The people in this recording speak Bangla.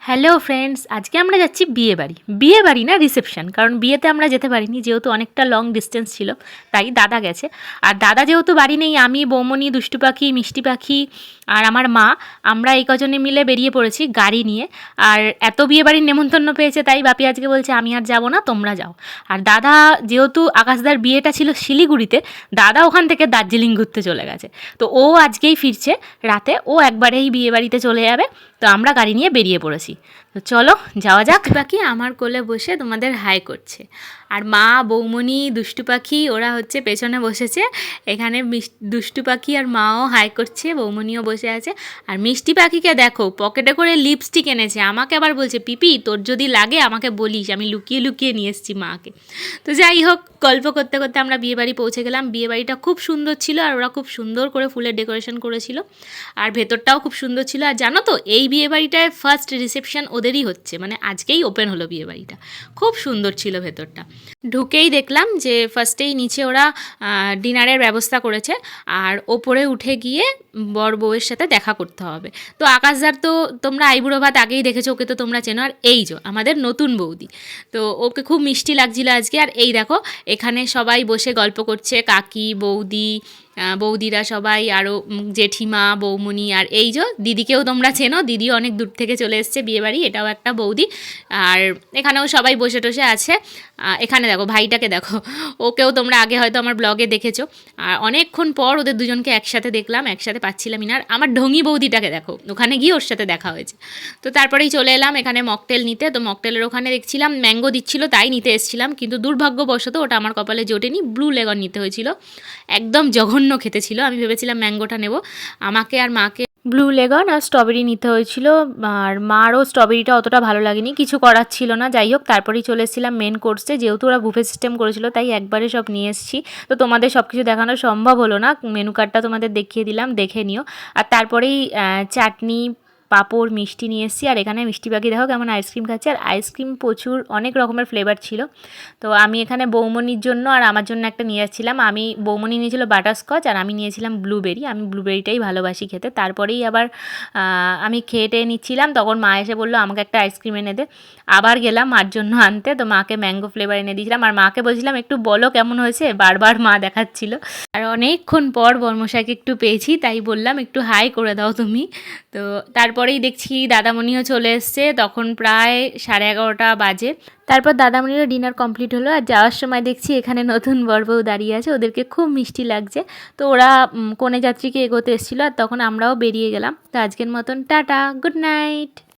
হ্যালো ফ্রেন্ডস, আজকে আমরা যাচ্ছি বিয়ে বাড়ি না রিসেপশন, কারণ বিয়েতে আমরা যেতে পারিনি যেহেতু অনেকটা লং ডিস্টেন্স ছিল, তাই দাদা গেছে। আর দাদা যেহেতু বাড়ি নেই, আমি বৌমনি, দুষ্টু পাখি, মিষ্টি পাখি আর আমার মা, আমরা এই কজনে মিলে বেরিয়ে পড়েছি গাড়ি নিয়ে। আর এত বিয়ে বাড়ির নেমন্তন্ন পেয়েছে তাই বাপি আজকে বলছে আমি আর যাবো না, তোমরা যাও। আর দাদা যেহেতু আকাশদার বিয়েটা ছিল শিলিগুড়িতে, দাদা ওখান থেকে দার্জিলিং ঘুরতে চলে গেছে, তো ও আজকেই ফিরছে রাতে, ও একবারেই বিয়ে বাড়িতে চলে যাবে। তো আমরা গাড়ি নিয়ে বেরিয়ে পড়েছি। তো চলো যাওয়া যাক। পাখি আমার কোলে বসে তোমাদের হাই করছে, আর মা, বৌমনি, দুষ্টু পাখি ওরা হচ্ছে পেছনে বসেছে। এখানে দুষ্টু পাখি আর মাও হাই করছে, বৌমনিও বসে আছে। আর মিষ্টি পাখিকে দেখো, পকেটে করে লিপস্টিক এনেছে, আমাকে আবার বলছে পিপি তোর যদি লাগে আমাকে বলিস, আমি লুকিয়ে লুকিয়ে নিয়ে এসেছি মাকে। তো যাই হোক, গল্প করতে করতে আমরা বিয়েবাড়ি পৌঁছে গেলাম। বিয়েবাড়িটা খুব সুন্দর ছিল, আর ওরা খুব সুন্দর করে ফুলের ডেকোরেশন করেছিল, আর ভেতরটাও খুব সুন্দর ছিল। আর জানো তো, এই বিয়েবাড়িটায় ফার্স্ট রিসেপশন ওদেরই হচ্ছে, মানে আজকেই ওপেন হলো বিয়েবাড়িটা। খুব সুন্দর ছিল ভেতরটা। ঢুকেই দেখলাম যে ফার্স্টেই নিচে ওরা ডিনারের ব্যবস্থা করেছে, আর ওপরে উঠে গিয়ে বর বউয়ের সাথে দেখা করতে হবে। তো আকাশদার তো তোমরা আইবুড়ো ভাত আগেই দেখেছো, ওকে তো তোমরা চেনো। আর এই যে আমাদের নতুন বৌদি, তো ওকে খুব মিষ্টি লাগছিল আজকে। আর এই দেখো, এখানে সবাই বসে গল্প করছে, কাকি, বৌদি, বৌদিরা সবাই, আরও জেঠিমা, বৌমনি, আর এই যে দিদিকেও তোমরা চেনো, দিদিও অনেক দূর থেকে চলে এসছে বিয়েবাড়ি, এটাও একটা বৌদি। আর এখানেও সবাই বসে টসে আছে। এখানে দেখো ভাইটাকে দেখো, ওকেও তোমরা আগে হয়তো আমার ব্লগে দেখেছো। আর অনেকক্ষণ পর ওদের দুজনকে একসাথে দেখলাম, একসাথে পাচ্ছিলাম না। আর আমার ঢঙি বৌদিটাকে দেখো, ওখানে গিয়ে ওর সাথে দেখা হয়েছে। তো তারপরেই চলে এলাম এখানে মকটেল নিতে। তো মকটেলের ওখানে দেখছিলাম ম্যাঙ্গো দিচ্ছিল, তাই নিতে এসেছিলাম, কিন্তু দুর্ভাগ্যবশত ওটা আমার কপালে জোটেনি, ব্লু লেগন নিতে হয়েছিল। একদম জঘন্য খেতে ছিল, আমি ভেবেছিলাম ম্যাঙ্গোটা নেব। আমাকে আর মাকে ব্লু লেগন আর স্ট্রবেরি নিতে হয়েছিল, আর মারও স্ট্রবেরিটা অতটা ভালো লাগেনি, কিছু করার ছিল না। যাই হোক, তারপরেই চলে এসেছিলাম মেন কোর্সে, যেহেতু ওরা বুফে সিস্টেম করেছিল তাই একবারে সব নিয়ে এসেছি। তো তোমাদের সব কিছু দেখানো সম্ভব হলো না, মেনু কার্ডটা তোমাদের দেখিয়ে দিলাম, দেখে নিও। আর তারপরেই চাটনি, পাঁপড়, মিষ্টি নিয়ে এসেছি। আর এখানে মিষ্টি পাখি দেখো কেমন আইসক্রিম খাচ্ছে, আর আইসক্রিম প্রচুর অনেক রকমের ফ্লেভার ছিল। তো আমি এখানে বৌমনির জন্য আর আমার জন্য একটা নিয়ে যাচ্ছিলাম। বৌমনি নিয়েছিল বাটারস্কচ, আর আমি নিয়েছিলাম ব্লুবেরি। আমি ব্লুবেরিটাই ভালোবাসি খেতে। তারপরেই আবার আমি খেয়ে টেয়ে নিচ্ছিলাম, তখন মা এসে বললো আমাকে একটা আইসক্রিম এনে দে। আবার গেলাম মার জন্য আনতে, তো মাকে ম্যাঙ্গো ফ্লেভার এনে দিয়েছিলাম। আর মাকে বলছিলাম একটু বলো কেমন হয়েছে, বারবার মা দেখাচ্ছিল। আর অনেকক্ষণ পর বর্মশাইকে একটু পেয়েছি, তাই বললাম একটু হাই করে দাও তুমি। তো তারপরেই দেখছি দাদামণিও চলে এসছে, তখন প্রায় 11:30 বাজে। তারপর দাদামণিরও ডিনার কমপ্লিট হলো, আর যাওয়ার সময় দেখছি এখানে নতুন বর বউ দাঁড়িয়ে আছে, ওদেরকে খুব মিষ্টি লাগছে। তো ওরা কনে যাত্রীকে এগোতে এসেছিলো, আর তখন আমরাও বেরিয়ে গেলাম। তো আজকের মতন টাটা, গুড নাইট।